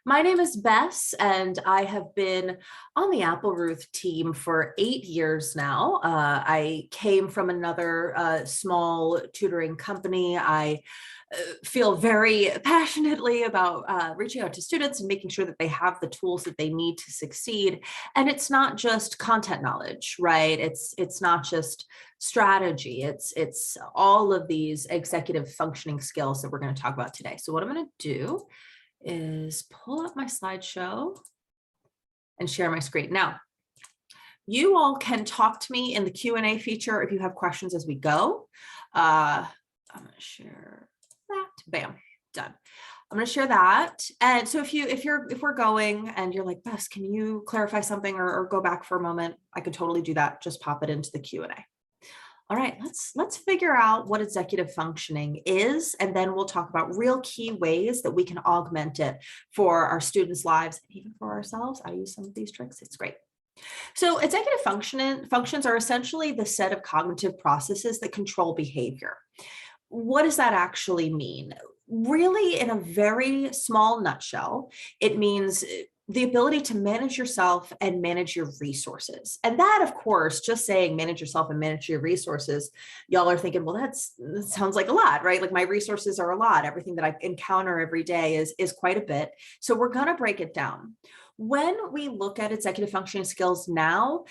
My name is Bess, and I have been on the Applerooth team for 8 years now. I came from another small tutoring company. I feel very passionately about reaching out to students and making sure that they have the tools that they need to succeed. And it's not just content knowledge, right? It's not just strategy. It's all of these executive functioning skills that we're going to talk about today. So what I'm going to do is pull up my slideshow and share my screen. Now, you all can talk to me in the Q&A feature if you have questions as we go. I'm going to share that. Bam, done. I'm going to share that. And so if we're going and you're like, Bess, can you clarify something or go back for a moment? I could totally do that. Just pop it into the Q&A. All right, let's figure out what executive functioning is, and then we'll talk about real key ways that we can augment it for our students' lives, and even for ourselves. I use some of these tricks. It's great. So executive functions are essentially the set of cognitive processes that control behavior. What does that actually mean? Really, in a very small nutshell, it means the ability to manage yourself and manage your resources. And that, of course, just saying manage yourself and manage your resources, y'all are thinking, well, that sounds like a lot, right? Like my resources are a lot. Everything that I encounter every day is quite a bit. So we're going to break it down. When we look at executive functioning skills now,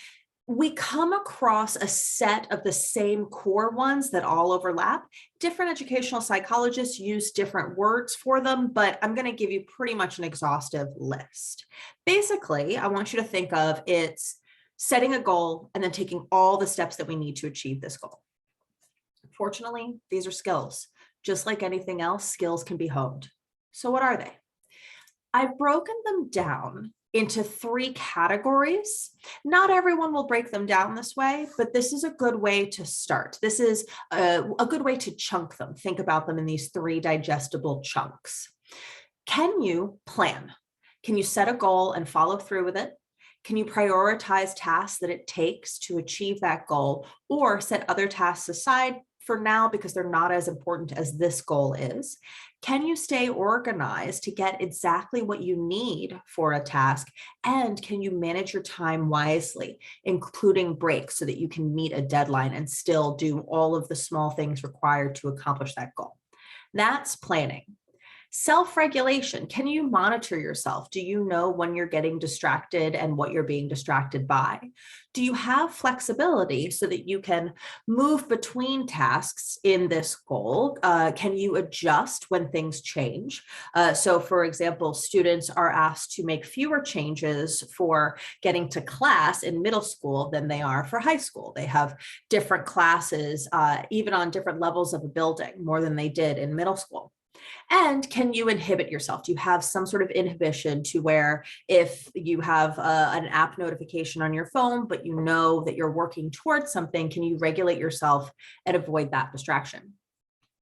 we come across a set of the same core ones that all overlap. Different educational psychologists use different words for them, but I'm going to give you pretty much an exhaustive list. Basically, I want you to think of it's setting a goal and then taking all the steps that we need to achieve this goal. Fortunately, these are skills. Just like anything else, skills can be honed. So what are they? I've broken them down into 3 categories. Not everyone will break them down this way, but this is a good way to start. This is a good way to chunk them. Think about them in these 3 digestible chunks. Can you plan? Can you set a goal and follow through with it? Can you prioritize tasks that it takes to achieve that goal, or set other tasks aside for now because they're not as important as this goal is? Can you stay organized to get exactly what you need for a task? And can you manage your time wisely, including breaks, so that you can meet a deadline and still do all of the small things required to accomplish that goal? That's planning. Self-regulation. Can you monitor yourself? Do you know when you're getting distracted and what you're being distracted by? Do you have flexibility so that you can move between tasks in this goal? Can you adjust when things change? So for example, students are asked to make fewer changes for getting to class in middle school than they are for high school. They have different classes, even on different levels of a building, more than they did in middle school. And can you inhibit yourself? Do you have some sort of inhibition to where if you have an app notification on your phone, but you know that you're working towards something, can you regulate yourself and avoid that distraction?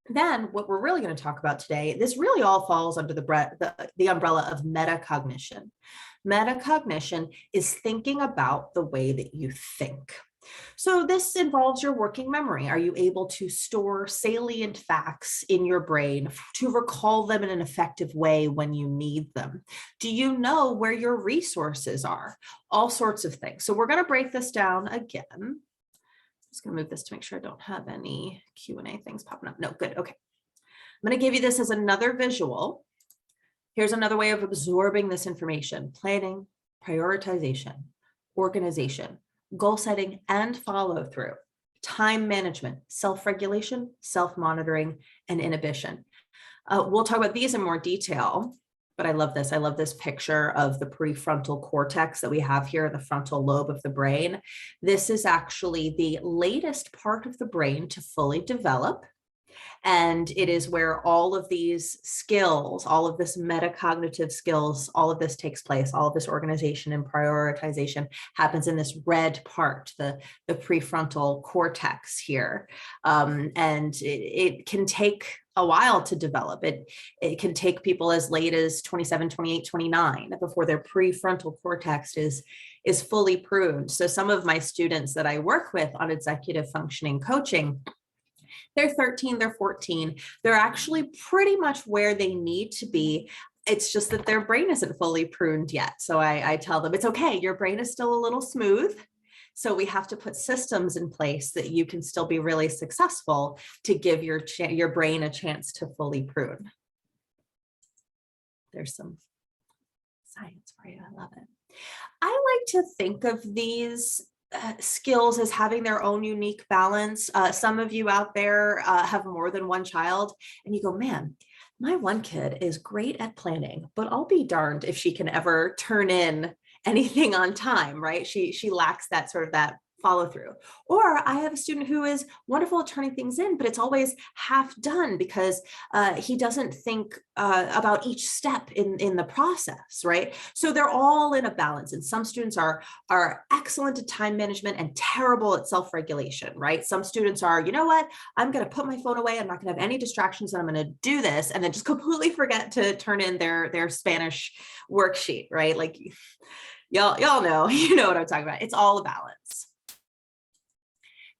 Then what we're really going to talk about today, this really all falls under the umbrella of metacognition. Metacognition is thinking about the way that you think. So this involves your working memory. Are you able to store salient facts in your brain to recall them in an effective way when you need them? Do you know where your resources are? All sorts of things. So we're going to break this down again. I'm just going to move this to make sure I don't have any Q&A things popping up. No, good. Okay. I'm going to give you this as another visual. Here's another way of absorbing this information: planning, prioritization, organization, goal setting and follow through, time management, self-regulation, self-monitoring, and inhibition. We'll talk about these in more detail, but I love this. I love this picture of the prefrontal cortex that we have here in the frontal lobe of the brain. This is actually the latest part of the brain to fully develop. And it is where all of these skills, all of this metacognitive skills, all of this takes place. All of this organization and prioritization happens in this red part, the prefrontal cortex here. And it can take a while to develop. It can take people as late as 27, 28, 29 before their prefrontal cortex is fully pruned. So some of my students that I work with on executive functioning coaching, they're 13, they're 14. They're actually pretty much where they need to be It's just that their brain isn't fully pruned yet. So I tell them, it's okay, your brain is still a little smooth. So we have to put systems in place that you can still be really successful to give your brain a chance to fully prune. There's some science for you. I love it. I like to think of these skills as having their own unique balance. Some of you out there have more than one child, and you go, man, my one kid is great at planning, but I'll be darned if she can ever turn in anything on time, right? She lacks that sort of that follow through. Or I have a student who is wonderful at turning things in, but it's always half done because he doesn't think about each step in the process, right? So they're all in a balance. And some students are excellent at time management and terrible at self-regulation, right? Some students are, you know what, I'm going to put my phone away. I'm not going to have any distractions and I'm going to do this, and then just completely forget to turn in their Spanish worksheet, right? Like y'all know, you know what I'm talking about. It's all a balance.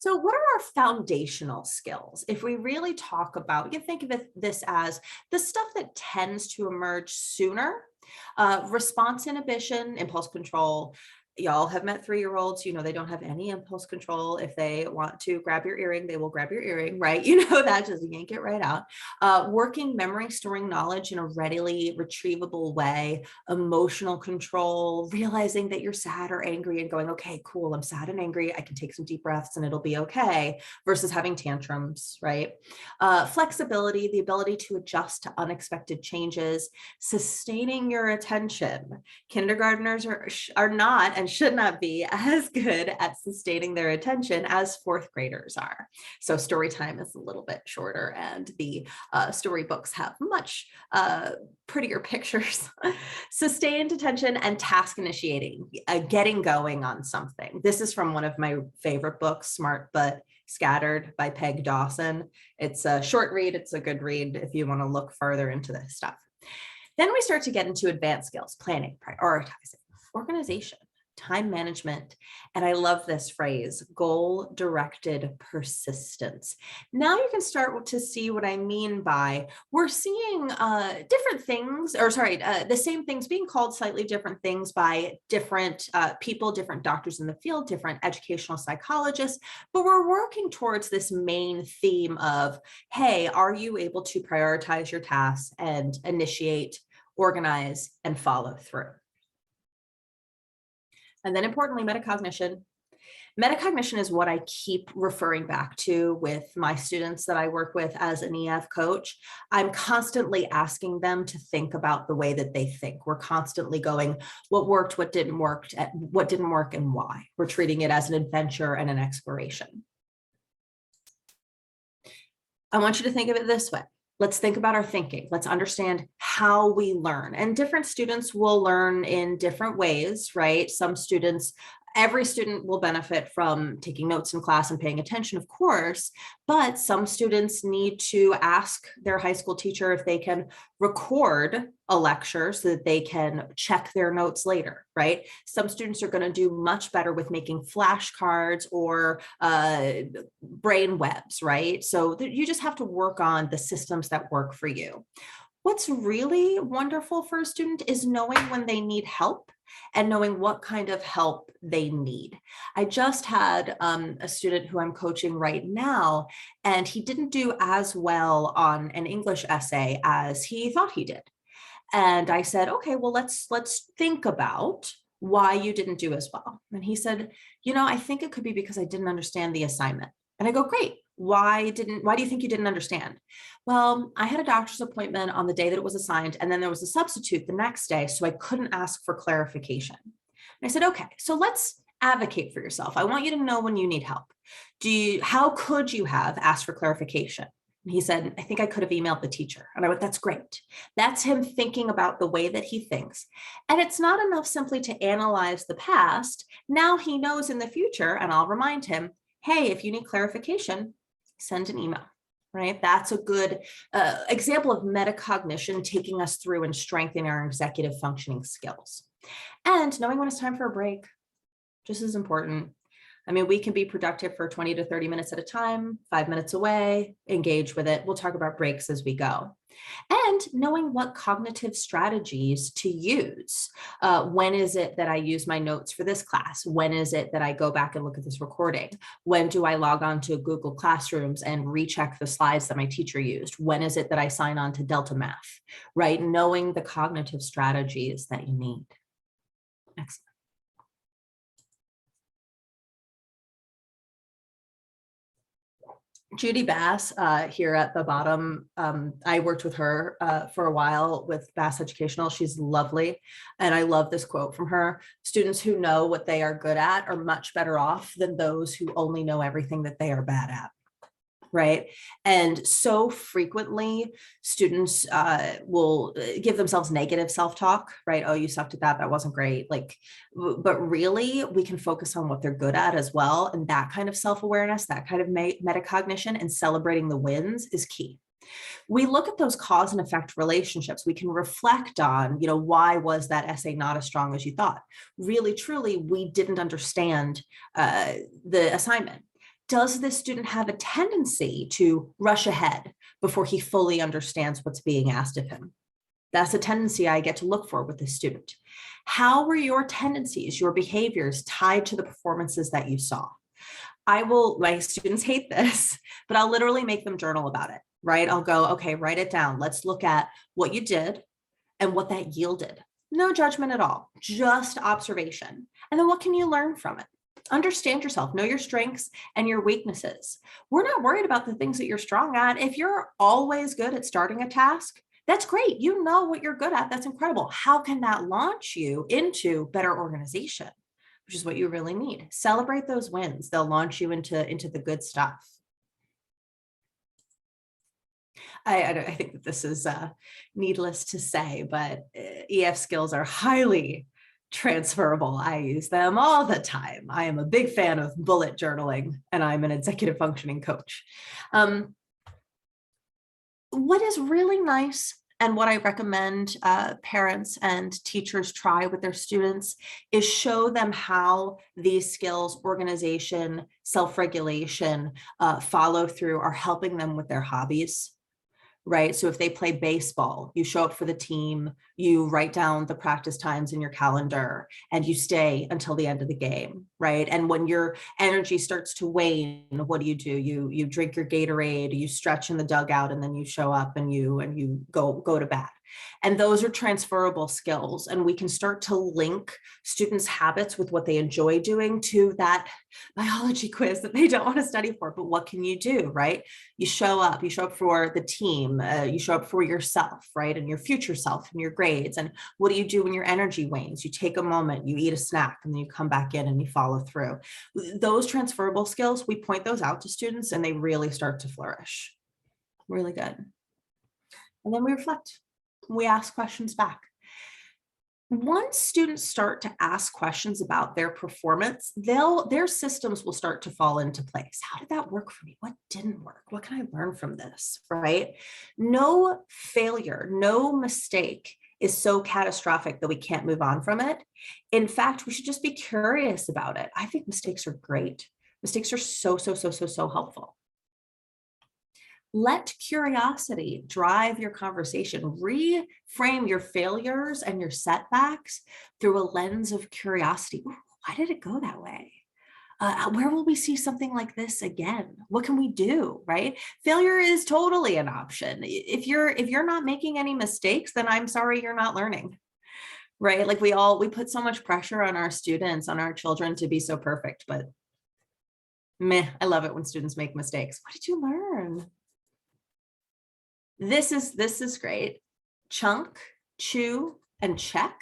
So what are our foundational skills? If we really talk about, you can think of this as the stuff that tends to emerge sooner: response inhibition, impulse control. Y'all have met 3-year-olds, you know, they don't have any impulse control. If they want to grab your earring, they will grab your earring, right? You know, that just yank it right out. Working memory, storing knowledge in a readily retrievable way, emotional control, realizing that you're sad or angry and going, okay, cool, I'm sad and angry. I can take some deep breaths and it'll be okay, versus having tantrums, right? Flexibility, the ability to adjust to unexpected changes, sustaining your attention. Kindergartners are not and should not be as good at sustaining their attention as 4th graders are. So story time is a little bit shorter, and the storybooks have much prettier pictures. Sustained attention and task initiating, getting going on something. This is from one of my favorite books, Smart But Scattered by Peg Dawson. It's a short read. It's a good read if you want to look further into this stuff. Then we start to get into advanced skills: planning, prioritizing, organization, time management, and I love this phrase, goal-directed persistence. Now you can start to see what I mean by we're seeing different things, or sorry, the same things being called slightly different things by different people, different doctors in the field, different educational psychologists, but we're working towards this main theme of, hey, are you able to prioritize your tasks and initiate, organize, and follow through? And then importantly, metacognition. Metacognition is what I keep referring back to with my students that I work with as an EF coach. I'm constantly asking them to think about the way that they think. We're constantly going, what worked, what didn't work, and why. We're treating it as an adventure and an exploration. I want you to think of it this way. Let's think about our thinking. Let's understand how we learn. And different students will learn in different ways, right? Every student will benefit from taking notes in class and paying attention, of course, but some students need to ask their high school teacher if they can record a lecture so that they can check their notes later, right? Some students are going to do much better with making flashcards or brain webs, right? So you just have to work on the systems that work for you. What's really wonderful for a student is knowing when they need help and knowing what kind of help they need. I just had a student who I'm coaching right now, and he didn't do as well on an English essay as he thought he did. And I said, okay, well, let's think about why you didn't do as well. And he said, you know, I think it could be because I didn't understand the assignment. And I go, great. Why do you think you didn't understand? Well, I had a doctor's appointment on the day that it was assigned, and then there was a substitute the next day, so I couldn't ask for clarification. And I said, okay, so let's advocate for yourself. I want you to know when you need help. How could you have asked for clarification? And he said, I think I could have emailed the teacher. And I went, that's great. That's him thinking about the way that he thinks. And it's not enough simply to analyze the past. Now he knows in the future, and I'll remind him, hey, if you need clarification, send an email, right? That's a good example of metacognition taking us through and strengthening our executive functioning skills. And knowing when it's time for a break, just as important. I mean, we can be productive for 20 to 30 minutes at a time, 5 minutes away, engage with it. We'll talk about breaks as we go. And knowing what cognitive strategies to use. When is it that I use my notes for this class? When is it that I go back and look at this recording? When do I log on to Google Classrooms and recheck the slides that my teacher used? When is it that I sign on to Delta Math, right? Knowing the cognitive strategies that you need. Excellent. Judy Bass here at the bottom. I worked with her for a while with Bass Educational. She's lovely. And I love this quote from her. Students who know what they are good at are much better off than those who only know everything that they are bad at. Right. And so frequently students will give themselves negative self-talk, right? Oh, you sucked at that. That wasn't great. Like, but really we can focus on what they're good at as well. And that kind of self-awareness, that kind of metacognition and celebrating the wins is key. We look at those cause and effect relationships. We can reflect on, why was that essay not as strong as you thought? Really, truly, we didn't understand the assignment. Does this student have a tendency to rush ahead before he fully understands what's being asked of him? That's a tendency I get to look for with this student. How were your tendencies, your behaviors tied to the performances that you saw? My students hate this, but I'll literally make them journal about it, right? I'll go, okay, write it down. Let's look at what you did and what that yielded. No judgment at all, just observation. And then what can you learn from it? Understand yourself, know your strengths and your weaknesses. We're not worried about the things that you're strong at. If you're always good at starting a task, that's great. You know what you're good at. That's incredible. How can that launch you into better organization, which is what you really need? Celebrate those wins. They'll launch you into the good stuff. I think that this is needless to say, but EF skills are highly transferable. I use them all the time. I am a big fan of bullet journaling, and I'm an executive functioning coach. What is really nice and what I recommend parents and teachers try with their students is show them how these skills, organization, self-regulation, follow through are helping them with their hobbies. Right. So if they play baseball, you show up for the team, you write down the practice times in your calendar, and you stay until the end of the game. Right. And when your energy starts to wane, what do? You drink your Gatorade, you stretch in the dugout, and then you show up and you go to bat. And those are transferable skills. And we can start to link students' habits with what they enjoy doing to that biology quiz that they don't want to study for. But what can you do, right? You show up for the team, you show up for yourself, right? And your future self and your grades. And what do you do when your energy wanes? You take a moment, you eat a snack, and then you come back in and you follow through. Those transferable skills, we point those out to students and they really start to flourish. Really good. And then we reflect. We ask questions back. Once students start to ask questions about their performance, their systems will start to fall into place. How did that work for me? What didn't work? What can I learn from this, right? No failure, no mistake is so catastrophic that we can't move on from it. In fact, we should just be curious about it. I think mistakes are great. Mistakes are so helpful. Let curiosity drive your conversation. Reframe your failures and your setbacks through a lens of curiosity. Ooh, why did it go that way? Where will we see something like this again? What can we do, right? Failure is totally an option. If you're not making any mistakes, then I'm sorry, you're not learning, right? Like we put so much pressure on our students, on our children to be so perfect, but I love it when students make mistakes. What did you learn? This is great. Chunk, chew, and check.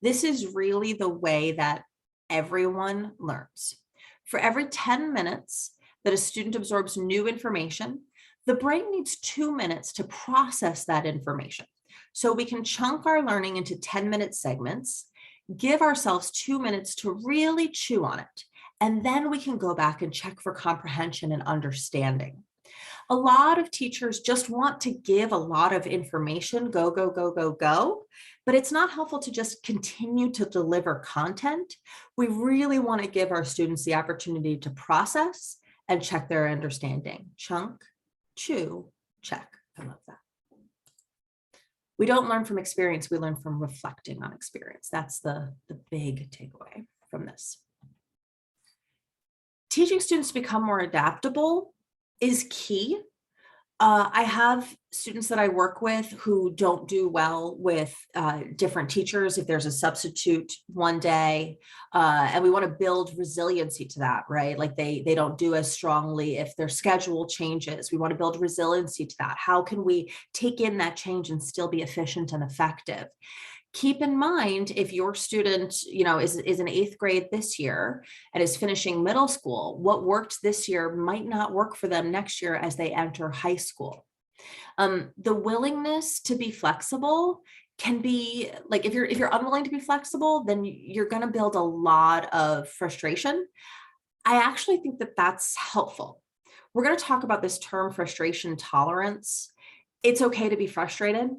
This is really the way that everyone learns. For every 10 minutes that a student absorbs new information, the brain needs 2 minutes to process that information. So we can chunk our learning into 10-minute segments, give ourselves 2 minutes to really chew on it, and then we can go back and check for comprehension and understanding. A lot of teachers just want to give a lot of information, go, but it's not helpful to just continue to deliver content. We really want to give our students the opportunity to process and check their understanding. Chunk, chew, check. I love that. We don't learn from experience, we learn from reflecting on experience. That's the big takeaway from this. Teaching students to become more adaptable is key. I have students that I work with who don't do well with different teachers if there's a substitute one day, and we want to build resiliency to that, right? Like they don't do as strongly if their schedule changes. We want to build resiliency to that. How can we take in that change and still be efficient and effective? Keep in mind, if your student, is in 8th grade this year and is finishing middle school, what worked this year might not work for them next year as they enter high school. The willingness to be flexible can be like, if you're unwilling to be flexible, then you're going to build a lot of frustration. I actually think that that's helpful. We're going to talk about this term, frustration tolerance. It's okay to be frustrated.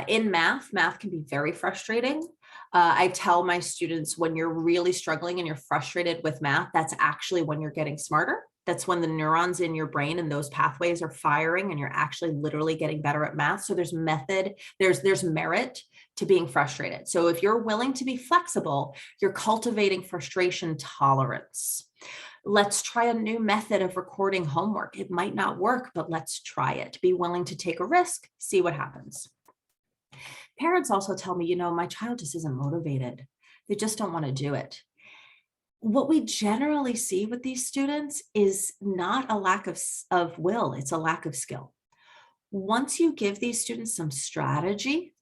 In math can be very frustrating. I tell my students, when you're really struggling and you're frustrated with math, that's actually when you're getting smarter. That's when the neurons in your brain and those pathways are firing and you're actually literally getting better at math. So there's method, there's merit to being frustrated. So if you're willing to be flexible, you're cultivating frustration tolerance. Let's try a new method of recording homework. It might not work, but let's try it. Be willing to take a risk, see what happens. Parents also tell me, my child just isn't motivated. They just don't want to do it. What we generally see with these students is not a lack of will, it's a lack of skill. Once you give these students some strategy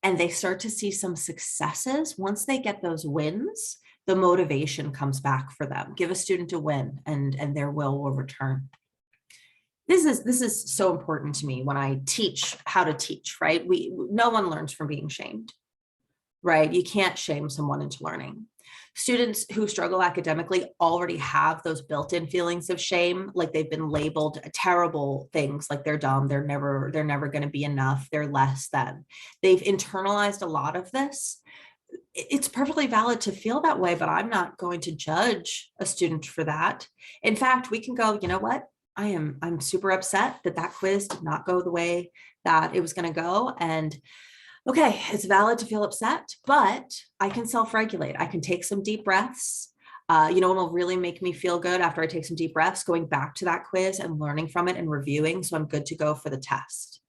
and they start to see some successes, once they get those wins, the motivation comes back for them. Give a student a win and their will return. This is so important to me when I teach how to teach, right? No one learns from being shamed, right? You can't shame someone into learning. Students who struggle academically already have those built-in feelings of shame, like they've been labeled terrible things, like they're dumb, they're never going to be enough, they're less than. They've internalized a lot of this. It's perfectly valid to feel that way, but I'm not going to judge a student for that. In fact, we can go, you know what? I'm super upset that quiz did not go the way that it was going to go. And okay, it's valid to feel upset, but I can self-regulate. I can take some deep breaths. It'll really make me feel good after I take some deep breaths, going back to that quiz and learning from it and reviewing. So I'm good to go for the test.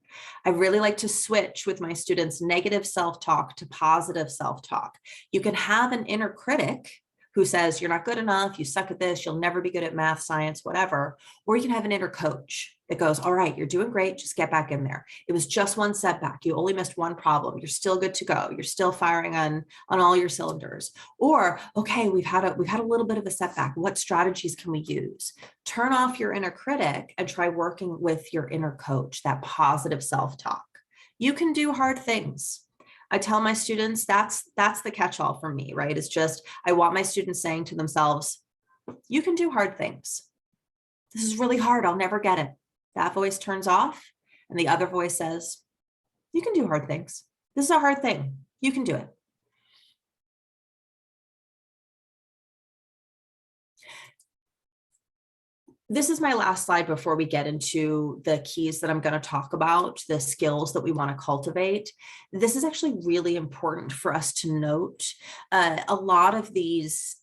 I really like to switch with my students negative self-talk to positive self-talk. You can have an inner critic who says, you're not good enough, you suck at this, you'll never be good at math, science, whatever. Or you can have an inner coach that goes, all right, you're doing great, just get back in there. It was just one setback, you only missed one problem, you're still good to go, you're still firing on all your cylinders. Or, okay, we've had a little bit of a setback, what strategies can we use? Turn off your inner critic and try working with your inner coach, that positive self-talk. You can do hard things. I tell my students that's the catch-all for me, right? It's just, I want my students saying to themselves, you can do hard things. This is really hard, I'll never get it. That voice turns off and the other voice says, you can do hard things. This is a hard thing, you can do it. This is my last slide before we get into the keys that I'm going to talk about, the skills that we want to cultivate. This is actually really important for us to note. A lot of these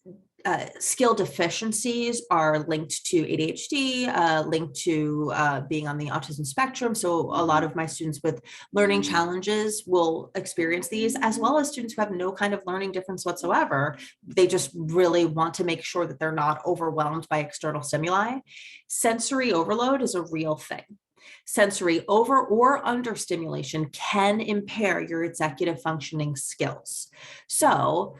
skill deficiencies are linked to ADHD, linked to being on the autism spectrum. So a lot of my students with learning challenges will experience these, as well as students who have no kind of learning difference whatsoever. They just really want to make sure that they're not overwhelmed by external stimuli. Sensory overload is a real thing. Sensory over or under stimulation can impair your executive functioning skills. So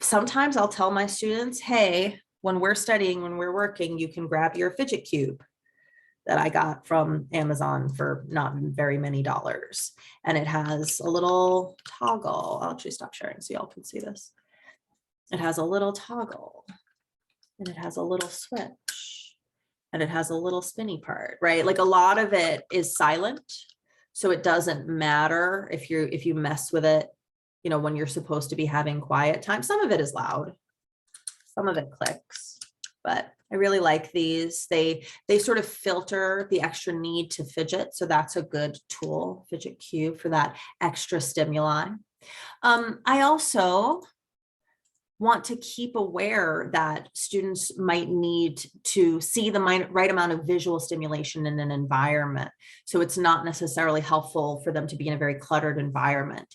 sometimes I'll tell my students, hey, when we're studying, when we're working, you can grab your fidget cube that I got from Amazon for not very many dollars. And it has a little toggle. I'll actually stop sharing so y'all can see this. It has a little toggle and it has a little switch and it has a little spinny part, right? Like a lot of it is silent. So it doesn't matter if you mess with it, when you're supposed to be having quiet time. Some of it is loud, some of it clicks, but I really like these. They sort of filter the extra need to fidget. So that's a good tool, fidget cube, for that extra stimuli. I also want to keep aware that students might need to see the right amount of visual stimulation in an environment. So it's not necessarily helpful for them to be in a very cluttered environment.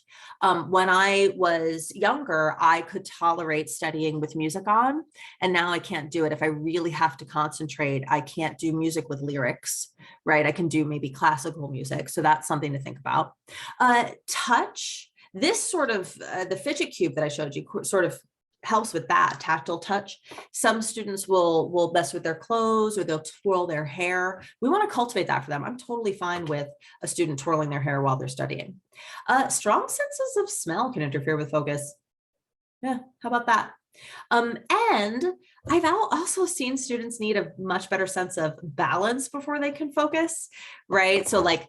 When I was younger, I could tolerate studying with music on, and now I can't do it. If I really have to concentrate, I can't do music with lyrics, right? I can do maybe classical music. So that's something to think about. Touch, this sort of, the fidget cube that I showed you sort of helps with that tactile touch. Some students will mess with their clothes, or they'll twirl their hair. We want to cultivate that for them. I'm totally fine with a student twirling their hair while they're studying. Strong senses of smell can interfere with focus. Yeah, how about that? And I've also seen students need a much better sense of balance before they can focus, right? So like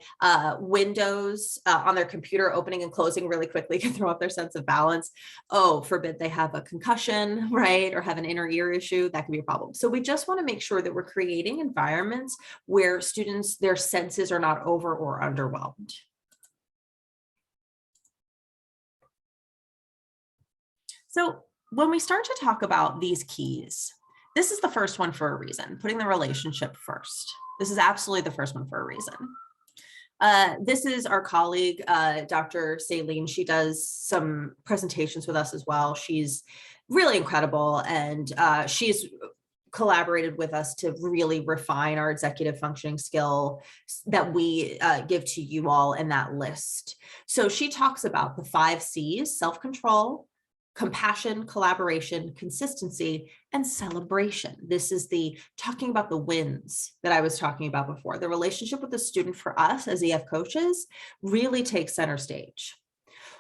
windows on their computer opening and closing really quickly can throw up their sense of balance. Oh, forbid they have a concussion, right? Or have an inner ear issue, that can be a problem. So we just want to make sure that we're creating environments where students, their senses are not over or underwhelmed. So when we start to talk about these keys, this is the first one for a reason, putting the relationship first. This is absolutely the first one for a reason. This is our colleague, Dr. Saleen. She does some presentations with us as well. She's really incredible, and she's collaborated with us to really refine our executive functioning skill that we give to you all in that list. So she talks about the 5 C's: self-control, compassion, collaboration, consistency, and celebration. This is the talking about the wins that I was talking about before. The relationship with the student for us as EF coaches really takes center stage.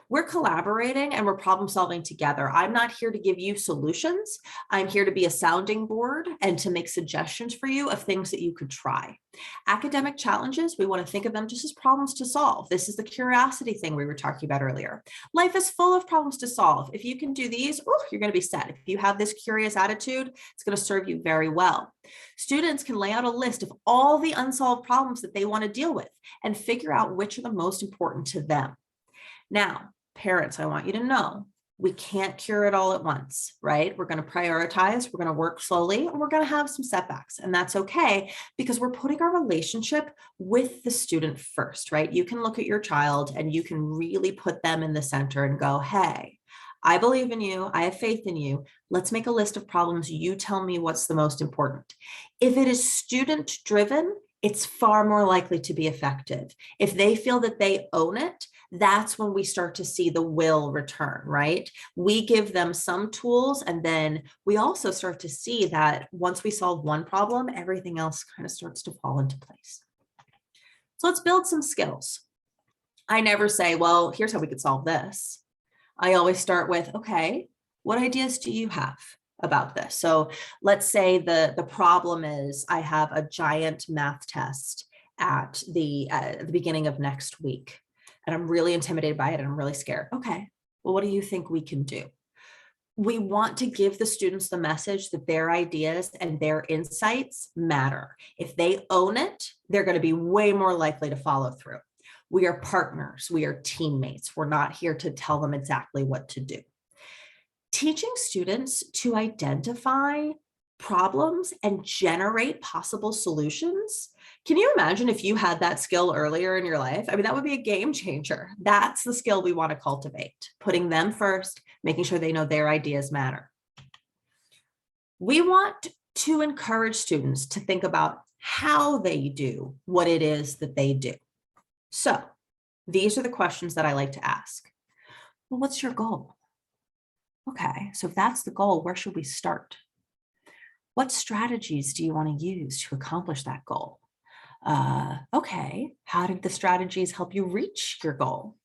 We're collaborating and we're problem solving together. I'm not here to give you solutions. I'm here to be a sounding board and to make suggestions for you of things that you could try. Academic challenges, we want to think of them just as problems to solve. This is the curiosity thing we were talking about earlier. Life is full of problems to solve. If you can do these, you're going to be set. If you have this curious attitude, it's going to serve you very well. Students can lay out a list of all the unsolved problems that they want to deal with and figure out which are the most important to them. Now, parents, I want you to know, we can't cure it all at once, right? We're going to prioritize, we're going to work slowly, and we're going to have some setbacks. And that's okay, because we're putting our relationship with the student first, right? You can look at your child and you can really put them in the center and go, hey, I believe in you. I have faith in you. Let's make a list of problems. You tell me what's the most important. If it is student driven, it's far more likely to be effective. If they feel that they own it, that's when we start to see the will return, right? We give them some tools, and then we also start to see that once we solve one problem, everything else kind of starts to fall into place. So let's build some skills. I never say, well, here's how we could solve this. I always start with, okay, what ideas do you have about this? So let's say the problem is I have a giant math test at the beginning of next week, and I'm really intimidated by it and I'm really scared. Okay, well, what do you think we can do? We want to give the students the message that their ideas and their insights matter. If they own it, they're going to be way more likely to follow through. We are partners. We are teammates. We're not here to tell them exactly what to do. Teaching students to identify problems and generate possible solutions. Can you imagine if you had that skill earlier in your life? I mean, that would be a game changer. That's the skill we want to cultivate, putting them first, making sure they know their ideas matter. We want to encourage students to think about how they do what it is that they do. So these are the questions that I like to ask. Well, what's your goal? Okay, so if that's the goal, where should we start? What strategies do you want to use to accomplish that goal? Okay, how did the strategies help you reach your goal?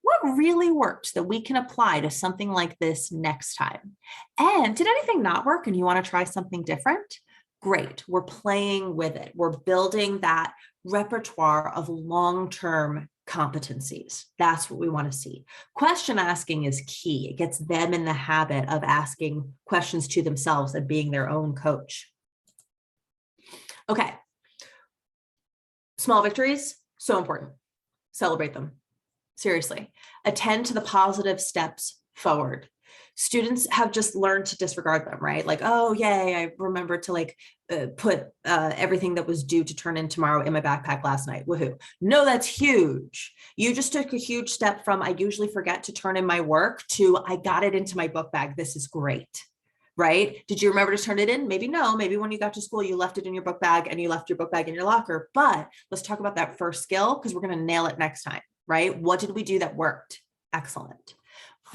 What really worked that we can apply to something like this next time? And did anything not work and you want to try something different? Great, we're playing with it. We're building that repertoire of long-term competencies. That's what we want to see. Question asking is key. It gets them in the habit of asking questions to themselves and being their own coach. Okay. Small victories, so important. Celebrate them. Seriously. Attend to the positive steps forward. Students have just learned to disregard them, right? Like, oh, yay, I remembered to put everything that was due to turn in tomorrow in my backpack last night. Woohoo. No, that's huge. You just took a huge step from I usually forget to turn in my work to I got it into my book bag. This is great. Right? Did you remember to turn it in? Maybe no. Maybe when you got to school, you left it in your book bag and you left your book bag in your locker. But let's talk about that first skill because we're going to nail it next time, right? What did we do that worked? Excellent.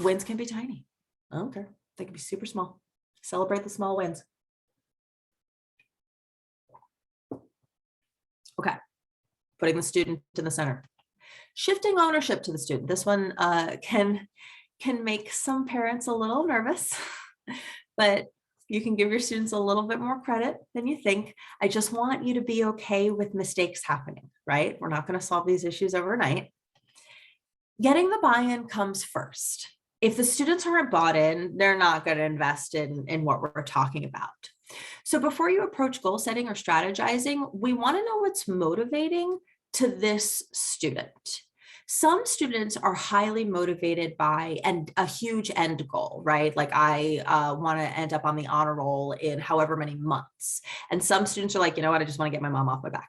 Wins can be tiny. I don't care. They can be super small. Celebrate the small wins. Okay. Putting the student in the center. Shifting ownership to the student. This one can make some parents a little nervous. But you can give your students a little bit more credit than you think. I just want you to be okay with mistakes happening, right? We're not going to solve these issues overnight. Getting the buy-in comes first. If the students aren't bought in, they're not going to invest in what we're talking about. So before you approach goal setting or strategizing, we want to know what's motivating to this student. Some students are highly motivated by a huge end goal, right? Like I want to end up on the honor roll in however many months. And some students are like, you know what, I just want to get my mom off my back.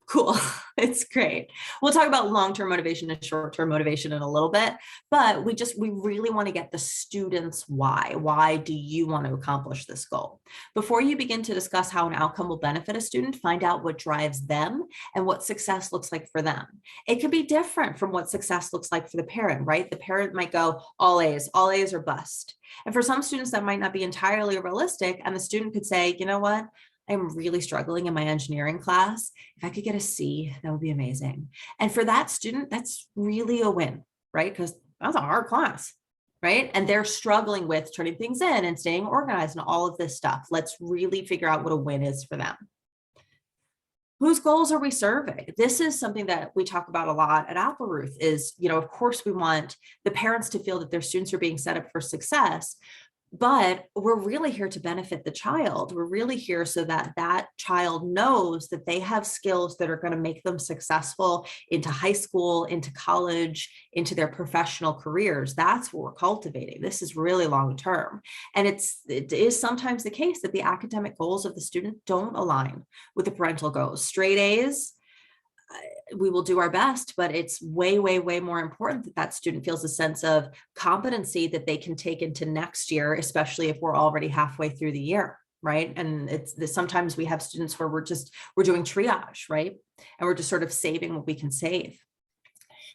Cool. It's great. We'll talk about long-term motivation and short-term motivation in a little bit, but we really want to get the students why. Why do you want to accomplish this goal? Before you begin to discuss how an outcome will benefit a student, find out what drives them and what success looks like for them. It could be different from what success looks like for the parent, right? The parent might go all A's or bust. And for some students, that might not be entirely realistic. And the student could say, you know what? I'm really struggling in my engineering class. If I could get a C, that would be amazing. And for that student, that's really a win, right? Because that's a hard class, right? And they're struggling with turning things in and staying organized and all of this stuff. Let's really figure out what a win is for them. Whose goals are we serving? This is something that we talk about a lot at Applerooth is, of course we want the parents to feel that their students are being set up for success, but we're really here to benefit the child. We're really here so that that child knows that they have skills that are going to make them successful into high school, into college, into their professional careers. That's what we're cultivating. This is really long term. And it is sometimes the case that the academic goals of the student don't align with the parental goals. Straight A's, we will do our best, but it's way, way, way more important that that student feels a sense of competency that they can take into next year, especially if we're already halfway through the year, right? And sometimes we have students where we're doing triage, right? And we're just sort of saving what we can save.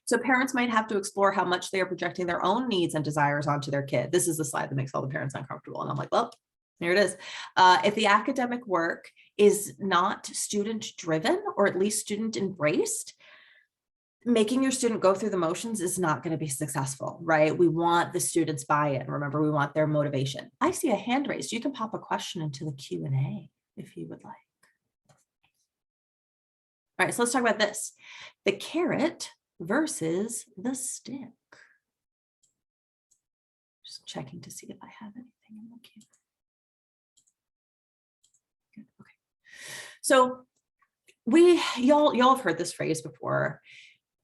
So parents might have to explore how much they are projecting their own needs and desires onto their kid. This is the slide that makes all the parents uncomfortable. And I'm like, well, here it is. If the academic work is not student driven or at least student embraced, making your student go through the motions is not going to be successful, right? We want the students buy-in. Remember, we want their motivation. I see a hand raised. You can pop a question into the Q&A if you would like. All right, so let's talk about this. The carrot versus the stick. Just checking to see if I have anything in the queue. Okay. So y'all have heard this phrase before,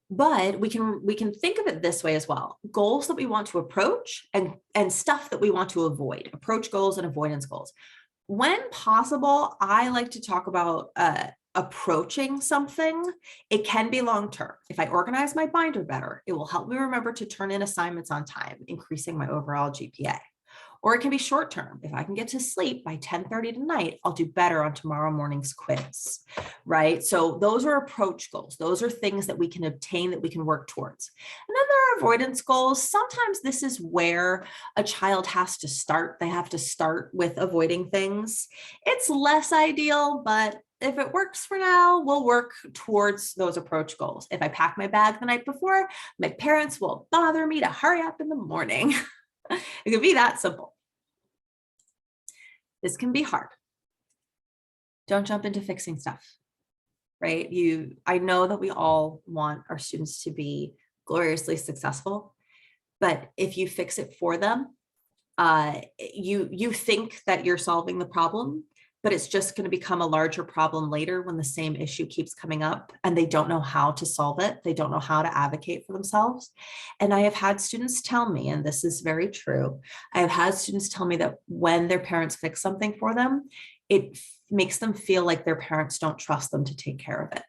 but we can think of it this way as well. Goals that we want to approach and stuff that we want to avoid. Approach goals and avoidance goals. When possible, I like to talk about approaching something. It can be long-term. If I organize my binder better, it will help me remember to turn in assignments on time, increasing my overall GPA. Or it can be short-term. If I can get to sleep by 10:30 tonight, I'll do better on tomorrow morning's quiz, right? So those are approach goals. Those are things that we can obtain, that we can work towards. And then there are avoidance goals. Sometimes this is where a child has to start. They have to start with avoiding things. It's less ideal, but if it works for now, we'll work towards those approach goals. If I pack my bag the night before, my parents will bother me to hurry up in the morning. It could be that simple. This can be hard. Don't jump into fixing stuff, right? I know that we all want our students to be gloriously successful, but if you fix it for them, you think that you're solving the problem, but it's just going to become a larger problem later when the same issue keeps coming up and they don't know how to solve it. They don't know how to advocate for themselves. And I have had students tell me, and this is very true, I have had students tell me that when their parents fix something for them, it makes them feel like their parents don't trust them to take care of it.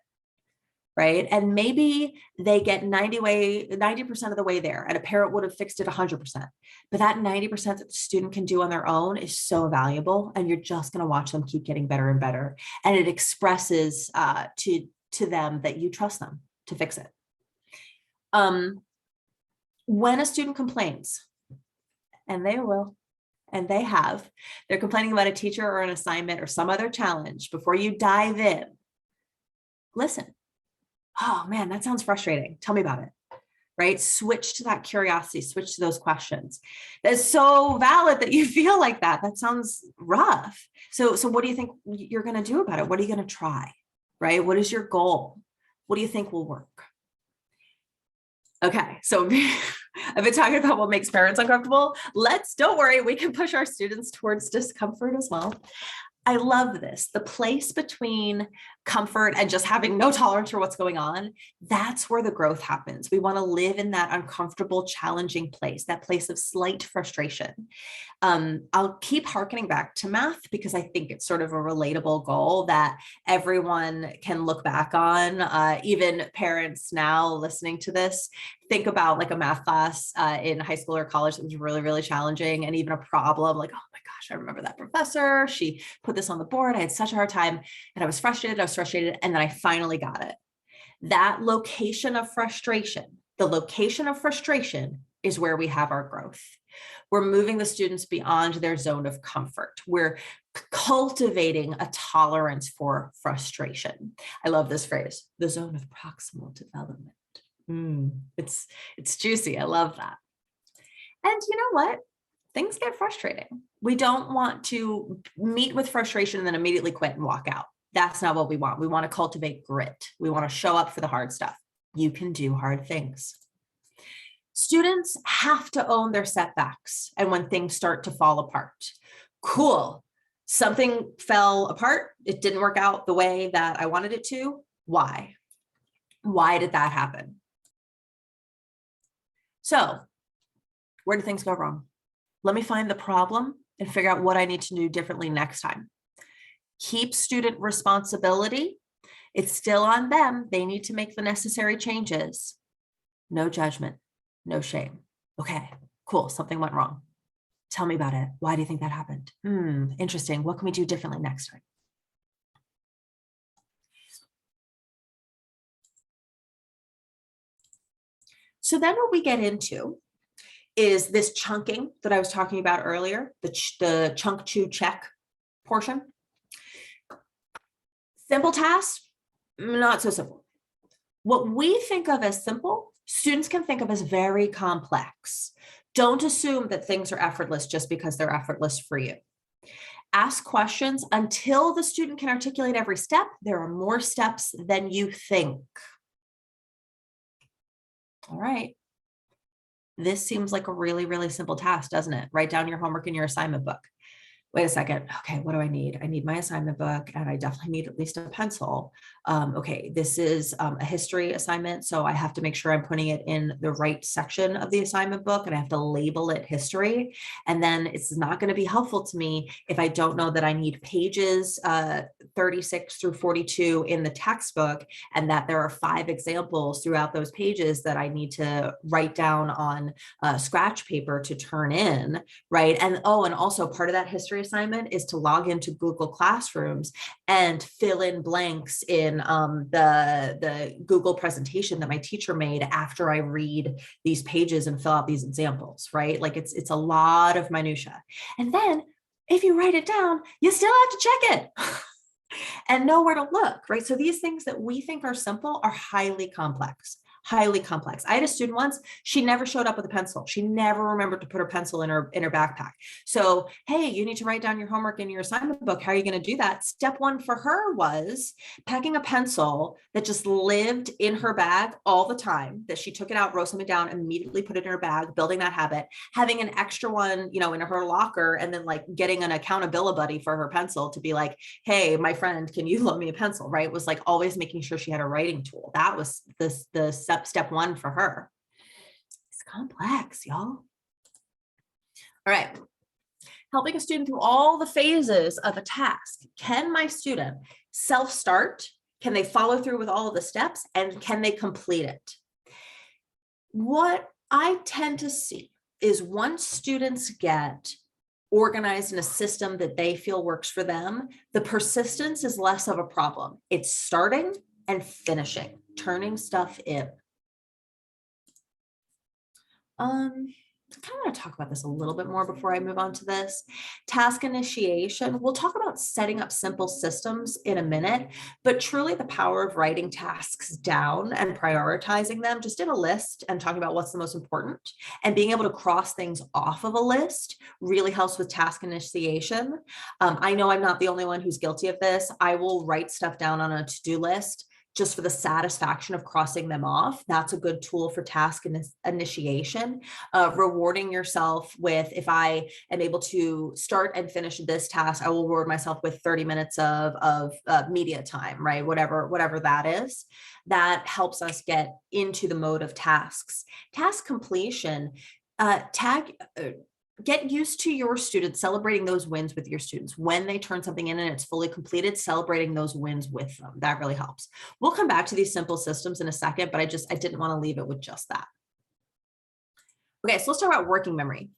Right. And maybe they get 90% of the way there, and a parent would have fixed it 100%. But that 90% that the student can do on their own is so valuable. And you're just going to watch them keep getting better and better. And it expresses to them that you trust them to fix it. When a student complains, and they will, and they have, they're complaining about a teacher or an assignment or some other challenge, before you dive in, listen. Oh man, that sounds frustrating. Tell me about it, right? Switch to that curiosity, switch to those questions. That's so valid that you feel like that. That sounds rough. So what do you think you're going to do about it? What are you going to try, right? What is your goal? What do you think will work? Okay, so I've been talking about what makes parents uncomfortable. Don't worry, we can push our students towards discomfort as well. I love this. The place between comfort and just having no tolerance for what's going on, that's where the growth happens. We want to live in that uncomfortable, challenging place, that place of slight frustration. I'll keep harkening back to math because I think it's sort of a relatable goal that everyone can look back on. Even parents now listening to this, think about like a math class in high school or college that was really, really challenging, and even a problem like, oh my gosh, I remember that professor. She put this on the board. I had such a hard time and I was frustrated. And then I finally got it. That location of frustration, the location of frustration is where we have our growth. We're moving the students beyond their zone of comfort. We're cultivating a tolerance for frustration. I love this phrase, the zone of proximal development. It's juicy. I love that. And you know what? Things get frustrating. We don't want to meet with frustration and then immediately quit and walk out. That's not what we want. We want to cultivate grit. We want to show up for the hard stuff. You can do hard things. Students have to own their setbacks and when things start to fall apart. Cool. Something fell apart. It didn't work out the way that I wanted it to. Why? Why did that happen? So, where did things go wrong? Let me find the problem and figure out what I need to do differently next time. Keep student responsibility. It's still on them. They need to make the necessary changes. No judgment, no shame. Okay, cool. Something went wrong. Tell me about it. Why do you think that happened? Interesting. What can we do differently next time? So then what we get into is this chunking that I was talking about earlier, the chunk, chew, check portion. Simple tasks, not so simple. What we think of as simple, students can think of as very complex. Don't assume that things are effortless just because they're effortless for you. Ask questions until the student can articulate every step. There are more steps than you think. All right. This seems like a really, really simple task, doesn't it? Write down your homework in your assignment book. Wait a second. Okay, what do I need? I need my assignment book, and I definitely need at least a pencil. Okay, this is a history assignment, so I have to make sure I'm putting it in the right section of the assignment book, and I have to label it history. And then it's not going to be helpful to me if I don't know that I need pages 36 through 42 in the textbook, and that there are 5 examples throughout those pages that I need to write down on scratch paper to turn in, right? And also part of that history assignment is to log into Google Classrooms and fill in blanks in the Google presentation that my teacher made after I read these pages and fill out these examples, right? Like it's a lot of minutia. And then if you write it down, you still have to check it and know where to look, right? So these things that we think are simple are highly complex. highly complex. I had a student once, she never showed up with a pencil. She never remembered to put her pencil in her backpack. So, hey, you need to write down your homework in your assignment book. How are you going to do that? Step one for her was packing a pencil that just lived in her bag all the time, that she took it out, wrote something down, immediately put it in her bag, building that habit, having an extra one, you know, in her locker, and then like getting an accountability buddy for her pencil to be like, hey, my friend, can you loan me a pencil? Right? It was like always making sure she had a writing tool. That was the step one for her. It's complex, y'all. All right. Helping a student through all the phases of a task. Can my student self-start? Can they follow through with all of the steps? And can they complete it? What I tend to see is once students get organized in a system that they feel works for them, the persistence is less of a problem. It's starting and finishing, turning stuff in. I kind of want to talk about this a little bit more before I move on to this. Task initiation. We'll talk about setting up simple systems in a minute, but truly the power of writing tasks down and prioritizing them just in a list and talking about what's the most important and being able to cross things off of a list really helps with task initiation. I know I'm not the only one who's guilty of this. I will write stuff down on a to-do list just for the satisfaction of crossing them off. That's a good tool for task initiation. Rewarding yourself with, if I am able to start and finish this task, I will reward myself with 30 minutes of media time, right? Whatever that is. That helps us get into the mode of tasks. Task completion, get used to your students celebrating those wins with your students. When they turn something in and it's fully completed, celebrating those wins with them. That really helps. We'll come back to these simple systems in a second, but I didn't want to leave it with just that. Okay, so let's talk about working memory.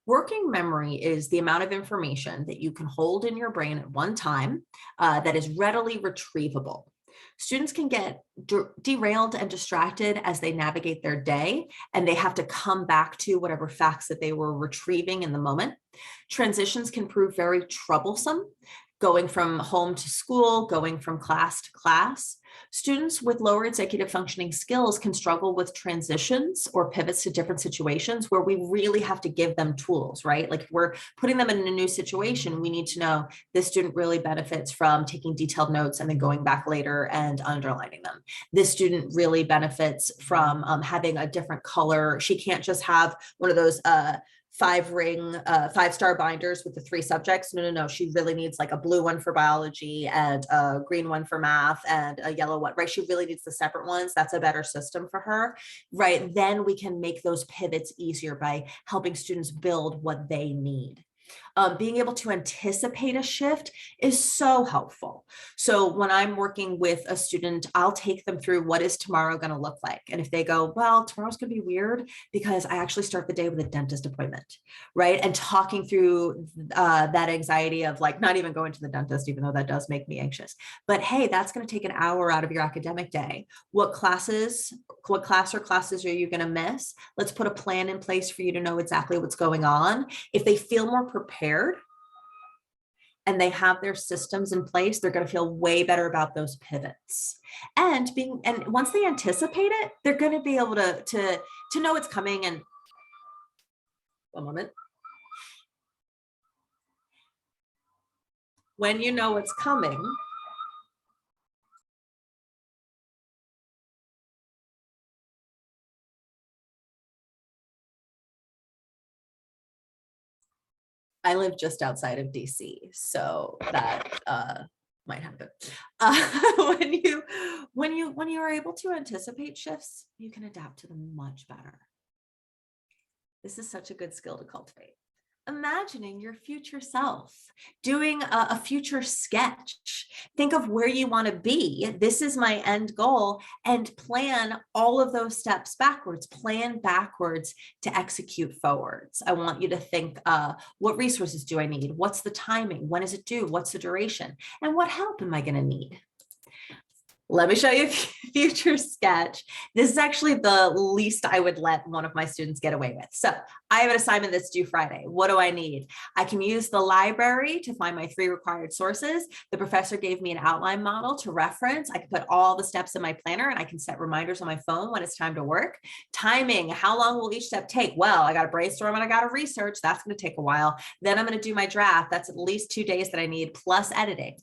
Working memory is the amount of information that you can hold in your brain at one time that is readily retrievable. Students can get derailed and distracted as they navigate their day, and they have to come back to whatever facts that they were retrieving in the moment. Transitions can prove very troublesome, going from home to school, going from class to class. Students with lower executive functioning skills can struggle with transitions or pivots to different situations where we really have to give them tools, right? Like if we're putting them in a new situation, we need to know this student really benefits from taking detailed notes and then going back later and underlining them. This student really benefits from having a different color. She can't just have one of those 5-star binders with the 3 subjects. No. She really needs like a blue one for biology and a green one for math and a yellow one, right? She really needs the separate ones. That's a better system for her, right? Then we can make those pivots easier by helping students build what they need. Being able to anticipate a shift is so helpful. So when I'm working with a student, I'll take them through what is tomorrow going to look like. And if they go, well, tomorrow's going to be weird because I actually start the day with a dentist appointment, right? And talking through that anxiety of like not even going to the dentist, even though that does make me anxious. But hey, that's going to take an hour out of your academic day. What class or classes are you going to miss? Let's put a plan in place for you to know exactly what's going on. If they feel more prepared and they have their systems in place, they're going to feel way better about those pivots. And once they anticipate it, they're going to be able to know it's coming. And one moment. When you know it's coming, I live just outside of DC, so that might happen. When you are able to anticipate shifts, you can adapt to them much better. This is such a good skill to cultivate. Imagining your future self, doing a future sketch. Think of where you want to be. This is my end goal, and plan all of those steps backwards. Plan backwards to execute forwards. I want you to think, what resources do I need? What's the timing? When is it due? What's the duration? And what help am I going to need? Let me show you a future sketch. This is actually the least I would let one of my students get away with. So I have an assignment that's due Friday. What do I need? I can use the library to find my 3 required sources. The professor gave me an outline model to reference. I can put all the steps in my planner, and I can set reminders on my phone when it's time to work. Timing, how long will each step take? Well, I got to brainstorm and I got to research. That's going to take a while. Then I'm going to do my draft. That's at least 2 days that I need, plus editing.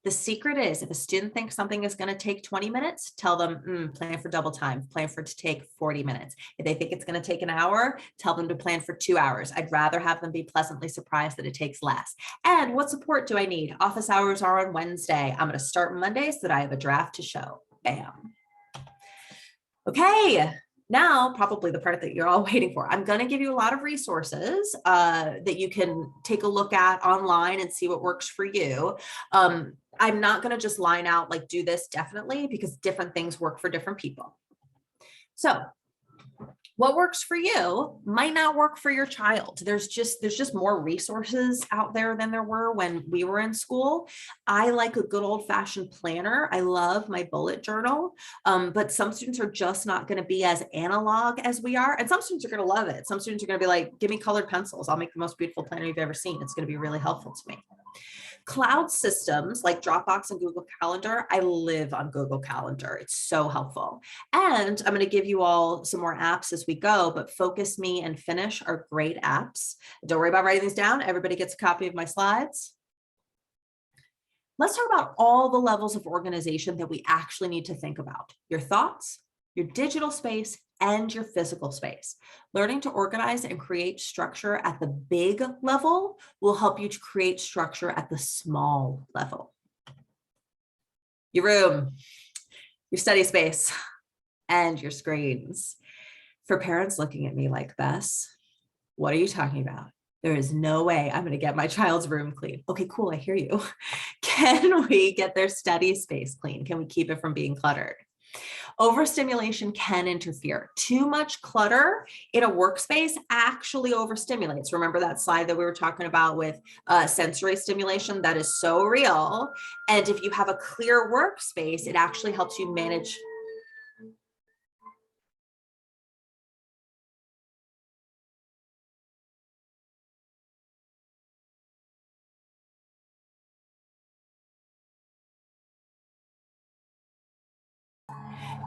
The secret is, if a student thinks something is going to take 20 minutes, tell them, plan for double time, plan for it to take 40 minutes. If they think it's going to take an hour, tell them to plan for 2 hours. I'd rather have them be pleasantly surprised that it takes less. And what support do I need? Office hours are on Wednesday. I'm going to start Monday so that I have a draft to show. Bam. Okay. Now, probably the part that you're all waiting for. I'm going to give you a lot of resources that you can take a look at online and see what works for you. I'm not going to just line out like do this definitely, because different things work for different people. So what works for you might not work for your child. There's just more resources out there than there were when we were in school. I like a good old-fashioned planner. I love my bullet journal, but some students are just not going to be as analog as we are, and some students are going to love it. Some students are going to be like, give me colored pencils. I'll make the most beautiful planner you've ever seen. It's going to be really helpful to me. Cloud systems like Dropbox and Google Calendar, I live on Google Calendar. It's so helpful. And I'm going to give you all some more apps as we go, but Focus Me and Finish are great apps. Don't worry about writing these down. Everybody gets a copy of my slides. Let's talk about all the levels of organization that we actually need to think about. Your thoughts, your digital space, and your physical space. Learning to organize and create structure at the big level will help you to create structure at the small level. Your room, your study space, and your screens. For parents looking at me like, Bess, what are you talking about? There is no way I'm going to get my child's room clean. Okay, cool, I hear you. Can we get their study space clean? Can we keep it from being cluttered? Overstimulation can interfere. Too much clutter in a workspace actually overstimulates. Remember that slide that we were talking about with sensory stimulation? That is so real. And if you have a clear workspace, it actually helps you manage.